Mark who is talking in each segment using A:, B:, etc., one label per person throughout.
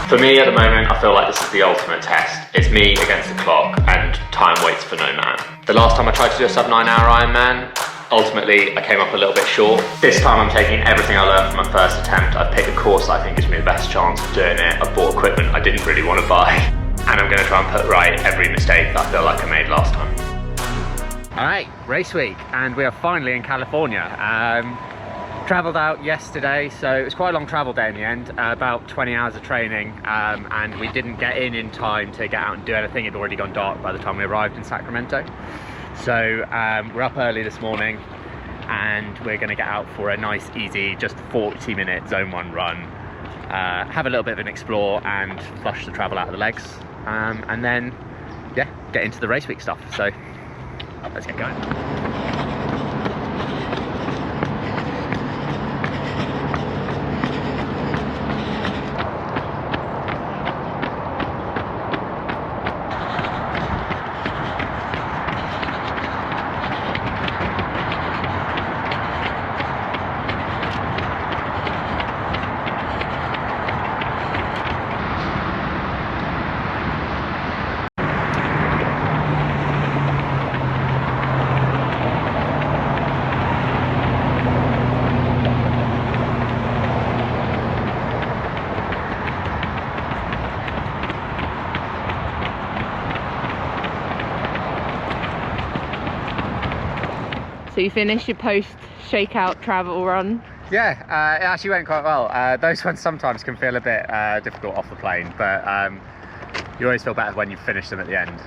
A: For me at the moment, I feel like this is the ultimate test. It's me against the clock and time waits for no man. The last time I tried to do a sub 9 hour Ironman, ultimately I came up a little bit short. This time I'm taking everything I learned from my first attempt. I've picked a course that I think gives me the best chance of doing it. I've bought equipment I didn't really want to buy. And I'm going to try and put right every mistake that I feel like I made last time.
B: Alright, race week, and we are finally in California. Travelled out yesterday, so it was quite a long travel day in the end, about 20 hours of training, and we didn't get in time to get out and do anything. It had already gone dark by the time we arrived in Sacramento. So we're up early this morning, and we're going to get out for a nice, easy, just 40-minute Zone 1 run, have a little bit of an explore and flush the travel out of the legs, and then, yeah, get into the race week stuff. So let's get going.
C: So you finished your post-shakeout travel run?
B: Yeah, it actually went quite well. Those ones sometimes can feel a bit difficult off the plane, but you always feel better when you finish them at the end.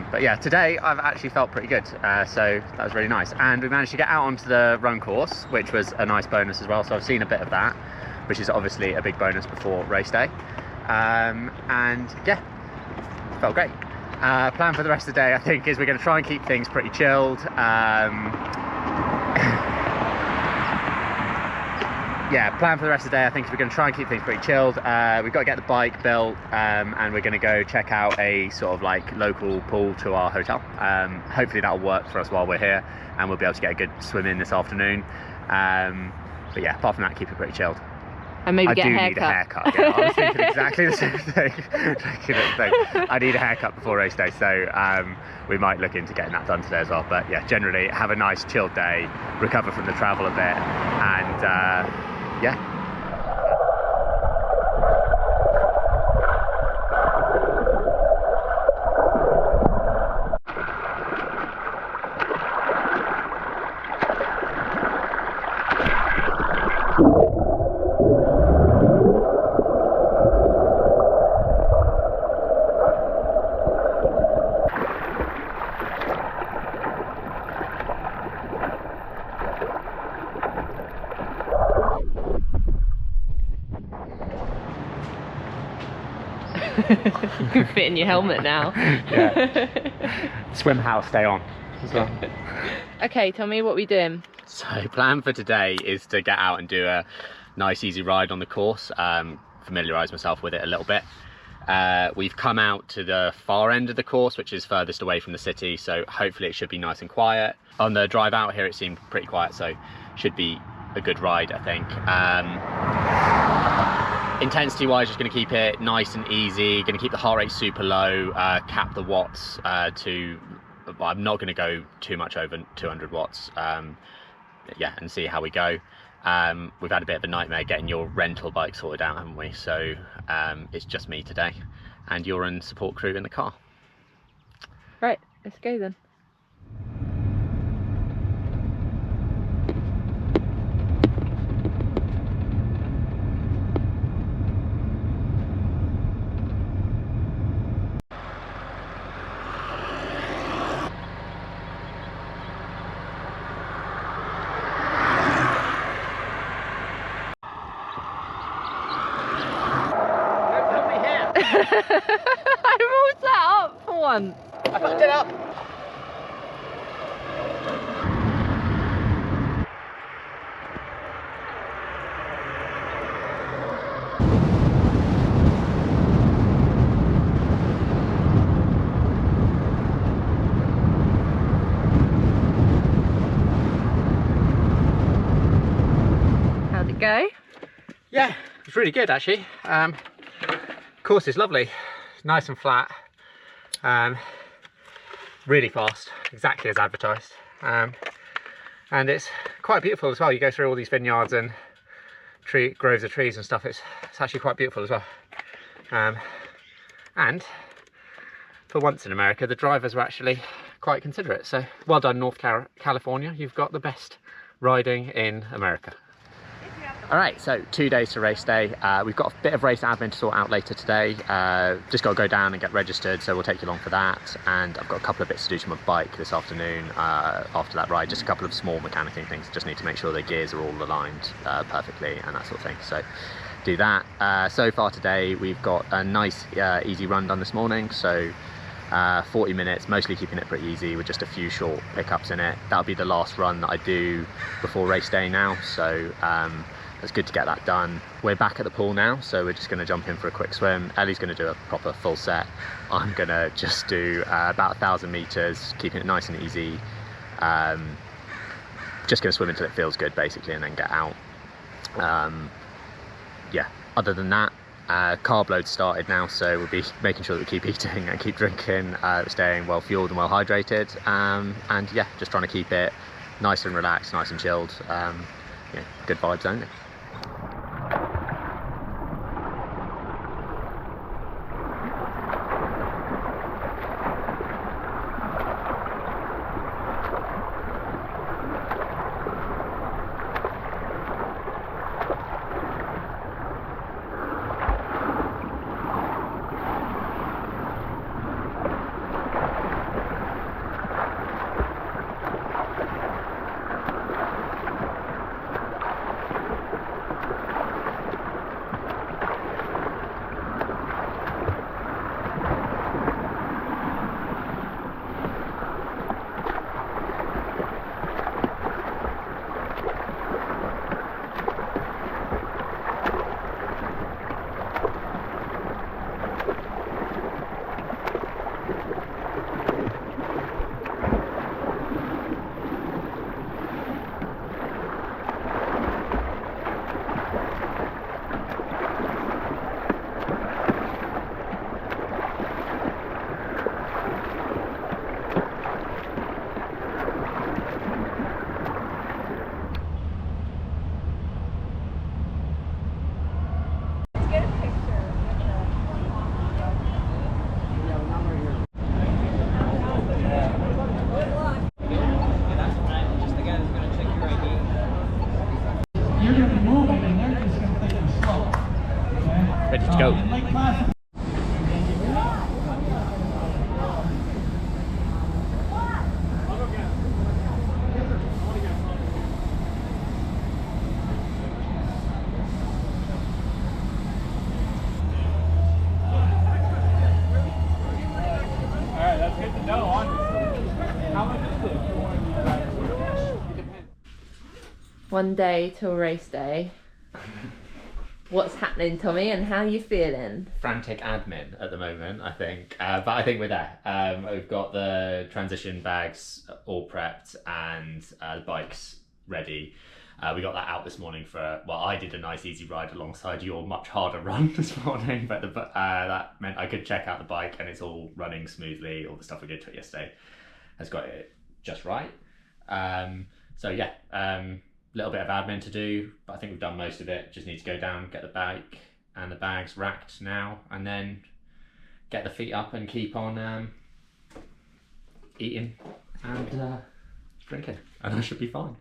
B: But yeah, today I've actually felt pretty good, so that was really nice. And we managed to get out onto the run course, which was a nice bonus as well. So I've seen a bit of that, which is obviously a big bonus before race day. And yeah, felt great. Plan for the rest of the day, I think, is we're going to try and keep things pretty chilled. Yeah, plan for the rest of the day, I think, is we're going to try and keep things pretty chilled. We've got to get the bike built, and we're going to go check out a sort of like local pool to our hotel. Hopefully that'll work for us while we're here, and we'll be able to get a good swim in this afternoon. But yeah, apart from that, keep it pretty chilled.
C: And maybe get a haircut.
B: I do need a haircut. Yeah, I was thinking exactly the same thing. I need a haircut before race day, so we might look into getting that done today as well. But yeah, generally have a nice chilled day, recover from the travel a bit, and yeah.
C: You can fit in your helmet now.
B: Yeah. Swim house, stay on as well.
C: Okay, tell me what we're doing.
B: So plan for today is to get out and do a nice easy ride on the course, familiarise myself with it a little bit. We've come out to the far end of the course, which is furthest away from the city, so hopefully it should be nice and quiet. On the drive out here it seemed pretty quiet, so should be a good ride, I think. Intensity wise, just going to keep it nice and easy, going to keep the heart rate super low, cap the watts to, well, I'm not going to go too much over 200 watts, yeah, and see how we go. We've had a bit of a nightmare getting your rental bike sorted out, haven't we? So it's just me today, and you're in support crew in the car.
C: Right, let's go then. I rolled that up for once.
B: I fucked it up.
C: How'd it go?
B: Yeah, it was really good actually. course is lovely, nice and flat, really fast, exactly as advertised, and it's quite beautiful as well. You go through all these vineyards and groves of trees and stuff. It's actually quite beautiful as well, and for once in America the drivers were actually quite considerate, so well done North California, you've got the best riding in America. Alright, so 2 days to race day. We've got a bit of race admin to sort out later today. Just got to go down and get registered, so we'll take you along for that. And I've got a couple of bits to do to my bike this afternoon after that ride. Just a couple of small mechanicking things. Just need to make sure the gears are all aligned perfectly and that sort of thing. So do that. So far today we've got a nice easy run done this morning. So 40 minutes, mostly keeping it pretty easy with just a few short pickups in it. That'll be the last run that I do before race day now. So it's good to get that done. We're back at the pool now, so we're just going to jump in for a quick swim. Ellie's going to do a proper full set. I'm going to just do about 1,000 meters, keeping it nice and easy. Just going to swim until it feels good, basically, and then get out. Yeah, other than that, carb load started now, so we'll be making sure that we keep eating and keep drinking, staying well fueled and well hydrated, and yeah, just trying to keep it nice and relaxed, nice and chilled. Yeah, good vibes only. Ready to go.
C: One day till race day. What's happening, Tommy, and how are you feeling?
B: Frantic admin at the moment, I think, but I think we're there. We've got the transition bags all prepped and the bikes ready. We got that out this morning for, well, I did a nice easy ride alongside your much harder run this morning, but that meant I could check out the bike and it's all running smoothly. All the stuff we did to it yesterday has got it just right. So yeah, little bit of admin to do, but I think we've done most of it. Just need to go down, get the bike and the bags racked now, and then get the feet up and keep on eating and drinking, and I should be fine.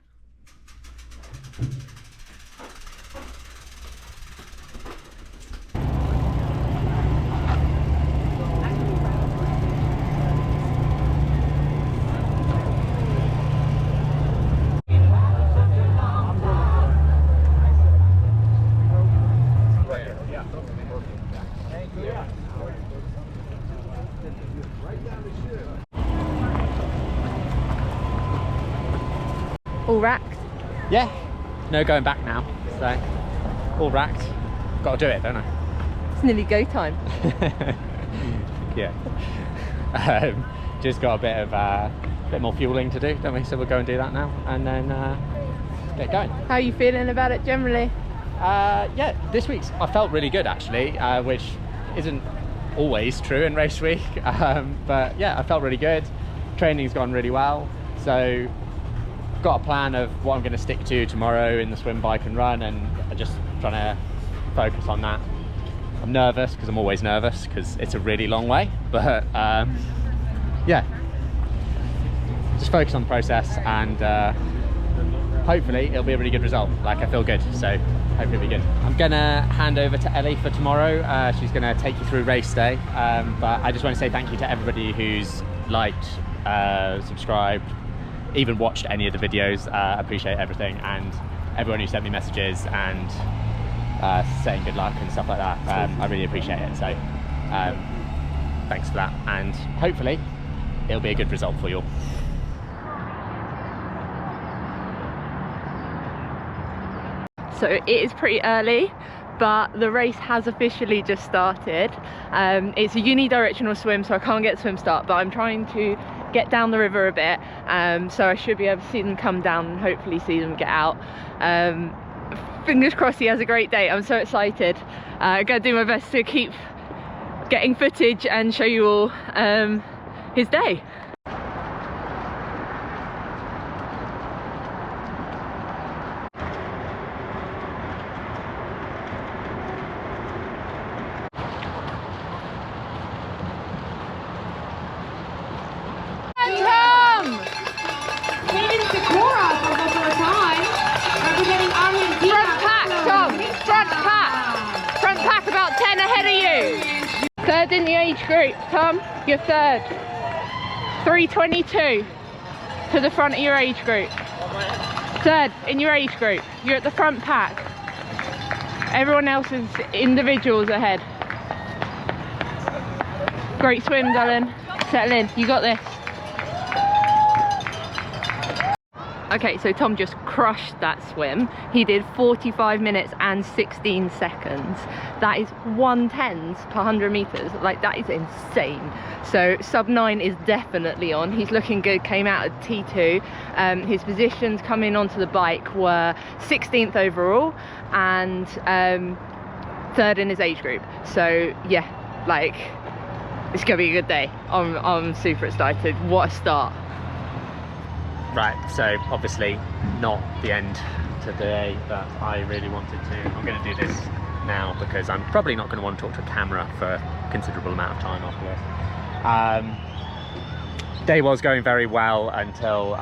C: All racked?
B: Yeah, no going back now, so all racked. Got to do it, don't I?
C: It's nearly go time.
B: Yeah. Just got a bit more fueling to do, don't we? So we'll go and do that now, and then get going.
C: How are you feeling about it generally?
B: Yeah, this week's I felt really good actually, which isn't always true in race week. But yeah, I felt really good. Training's gone really well. So got a plan of what I'm going to stick to tomorrow in the swim, bike and run, and I'm just trying to focus on that. I'm nervous because I'm always nervous because it's a really long way, but yeah, just focus on the process, and hopefully it'll be a really good result. Like, I feel good, so hopefully it'll be good. I'm gonna hand over to Ellie for tomorrow. She's gonna take you through race day, but I just want to say thank you to everybody who's liked, subscribed, even watched any of the videos. I appreciate everything, and everyone who sent me messages and saying good luck and stuff like that. I really appreciate it, so thanks for that, and hopefully it'll be a good result for you all.
C: So it is pretty early, but the race has officially just started. It's a unidirectional swim, so I can't get swim start, but I'm trying to get down the river a bit, so I should be able to see them come down and hopefully see them get out. Fingers crossed he has a great day. I'm so excited. I'm gonna do my best to keep getting footage and show you all his day. Third in the age group, Tom, you're third. 3:22 to the front of your age group. Third in your age group, you're at the front pack. Everyone else is individuals ahead. Great swim, darling. Settle in, you got this. Okay, so Tom just crushed that swim. He did 45 minutes and 16 seconds. That is 1/10 per 100 meters. Like, that is insane. So sub 9 is definitely on. He's looking good, came out at T2. His positions coming onto the bike were 16th overall and third in his age group. So yeah, like, it's gonna be a good day. I'm super excited. What a start.
B: Right, so obviously not the end today, but I really wanted to. I'm going to do this now because I'm probably not going to want to talk to a camera for a considerable amount of time after this. Day was going very well until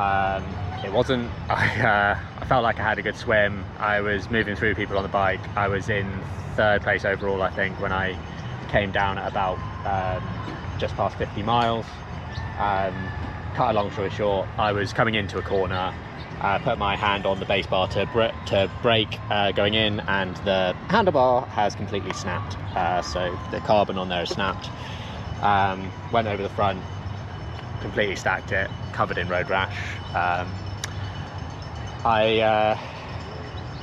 B: it wasn't. I felt like I had a good swim. I was moving through people on the bike. I was in third place overall, I think, when I came down at about just past 50 miles. Cut a long story short, I was coming into a corner, put my hand on the base bar to brake going in, and the handlebar has completely snapped. So the carbon on there is snapped. Went over the front, completely stacked it, covered in road rash. I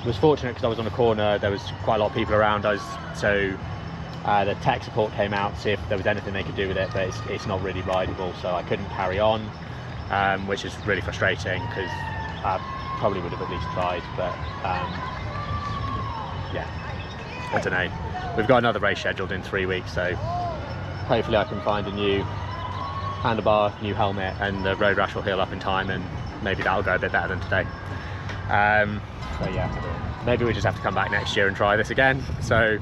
B: was fortunate because I was on a corner, there was quite a lot of people around us, so the tech support came out to see if there was anything they could do with it, but it's not really rideable, so I couldn't carry on, which is really frustrating because I probably would have at least tried, but yeah, I don't know. We've got another race scheduled in 3 weeks, so hopefully I can find a new handlebar, new helmet, and the road rash will heal up in time, and maybe that'll go a bit better than today. So yeah, maybe we just have to come back next year and try this again. So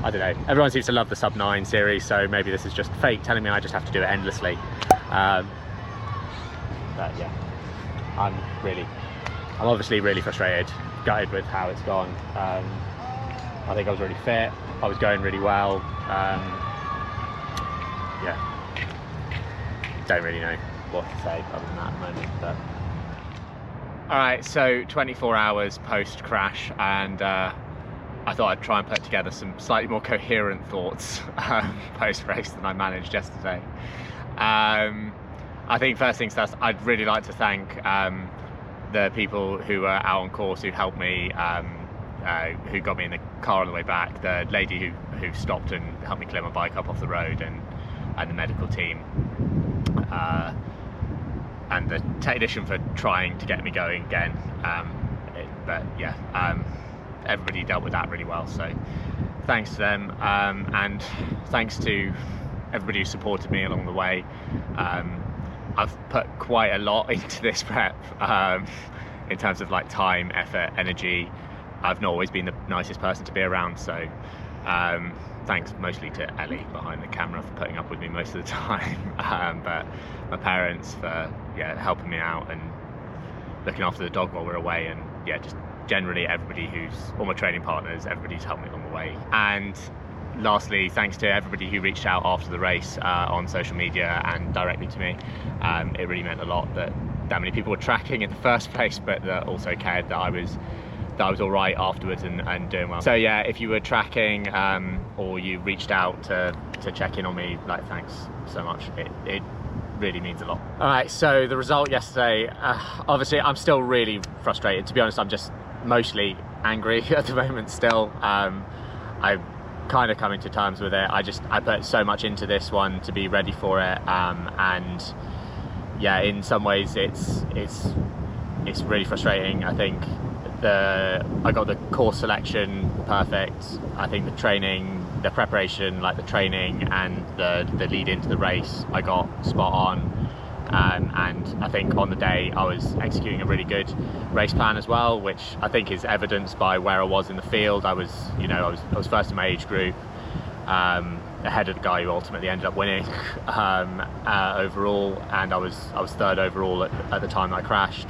B: I don't know, everyone seems to love the sub 9 series, so maybe this is just fate telling me I just have to do it endlessly. But yeah, I'm obviously really frustrated, gutted with how it's gone. I think I was really fit, I was going really well. Yeah, don't really know what to say other than that at the moment. But alright, so 24 hours post crash, and I thought I'd try and put together some slightly more coherent thoughts post-race than I managed yesterday. I think first things first, I'd really like to thank the people who were out on course who helped me, who got me in the car on the way back, the lady who stopped and helped me clear my bike up off the road, and the medical team, and the technician for trying to get me going again. But yeah, everybody dealt with that really well, so thanks to them, and thanks to everybody who supported me along the way. I've put quite a lot into this prep, in terms of like time, effort, energy. I've not always been the nicest person to be around, so thanks mostly to Ellie behind the camera for putting up with me most of the time, but my parents for helping me out and looking after the dog while we're away, and just generally everybody all my training partners, everybody's helped me along the way. And lastly, thanks to everybody who reached out after the race on social media and directly to me. It really meant a lot that many people were tracking in the first place, but that also cared that I was all right afterwards and doing well. So yeah, if you were tracking or you reached out to check in on me, like, thanks so much. It really means a lot. All right, so the result yesterday, obviously I'm still really frustrated. To be honest, I'm just mostly angry at the moment still. I'm kind of coming to terms with it. I put so much into this one to be ready for it, and yeah, in some ways it's really frustrating. I think I got the course selection perfect. I think the training, the preparation, like the training and the lead into the race, I got spot on. And I think on the day I was executing a really good race plan as well, which I think is evidenced by where I was in the field. I was first in my age group, ahead of the guy who ultimately ended up winning overall, and I was third overall at the time I crashed.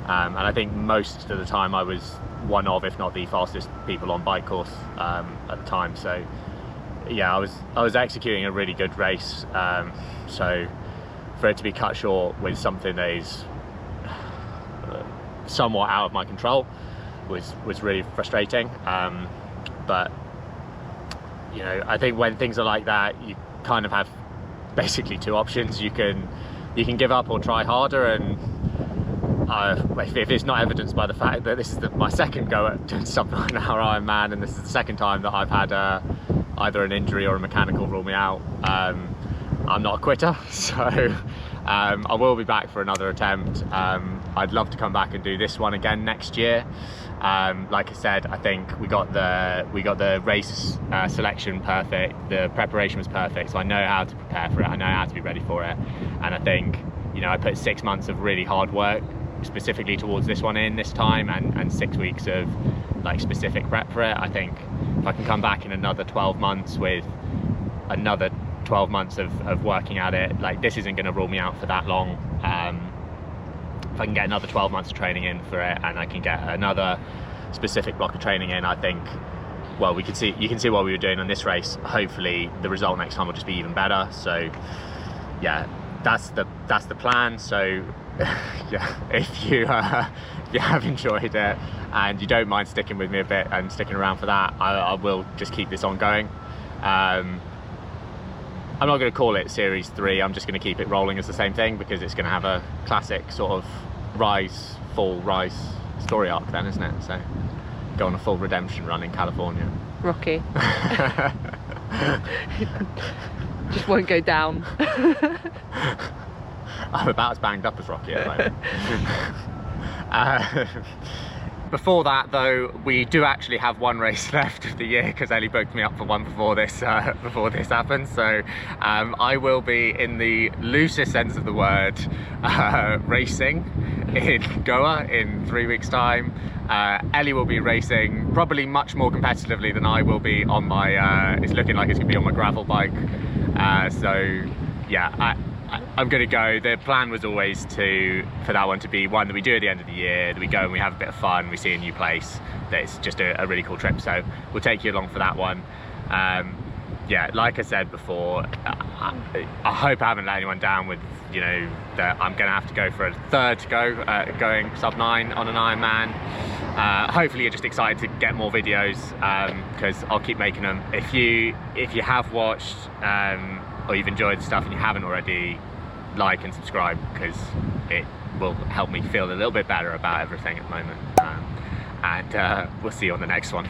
B: And I think most of the time I was one of, if not the fastest people on bike course at the time. So yeah, I was executing a really good race. So for it to be cut short with something that is somewhat out of my control was really frustrating. But I think when things are like that, you kind of have basically two options. You can give up or try harder, and if it's not evidenced by the fact that this is my second go at doing sub 9 hour Ironman, and this is the second time that I've had either an injury or a mechanical rule me out, I'm not a quitter. So I will be back for another attempt. I'd love to come back and do this one again next year. Like I said, I think we got the race selection perfect, the preparation was perfect, so I know how to prepare for it, I know how to be ready for it. And I think I put 6 months of really hard work specifically towards this one in this time, and 6 weeks of like specific prep for it. I think if I can come back in another 12 months with another 12 months of working at it, like, this isn't going to rule me out for that long. If I can get another 12 months of training in for it, and I can get another specific block of training in, I think, well, you can see what we were doing on this race. Hopefully the result next time will just be even better. So yeah, that's the plan. So yeah, if you have enjoyed it and you don't mind sticking with me a bit and sticking around for that, I will just keep this on going. I'm not going to call it series 3, I'm just going to keep it rolling as the same thing, because it's going to have a classic sort of rise, fall, rise story arc then, isn't it? So go on a full redemption run in California.
C: Rocky. Just won't go down.
B: I'm about as banged up as Rocky at the moment. Before that though, we do actually have one race left of the year, because Ellie booked me up for one before this happens. So I will be, in the loosest sense of the word, racing in Goa in 3 weeks time. Ellie will be racing probably much more competitively than I will be on my, it's looking like it's gonna be on my gravel bike. So yeah, I'm gonna go. The plan was always for that one to be one that we do at the end of the year, that we go and we have a bit of fun, we see a new place, that it's just a really cool trip. So we'll take you along for that one. Yeah, like I said before, I hope I haven't let anyone down with, that I'm gonna have to go for a third go going sub 9 on an Ironman. Hopefully you're just excited to get more videos, because I'll keep making them. If you have watched or you've enjoyed the stuff and you haven't already, like and subscribe, because it will help me feel a little bit better about everything at the moment. And we'll see you on the next one.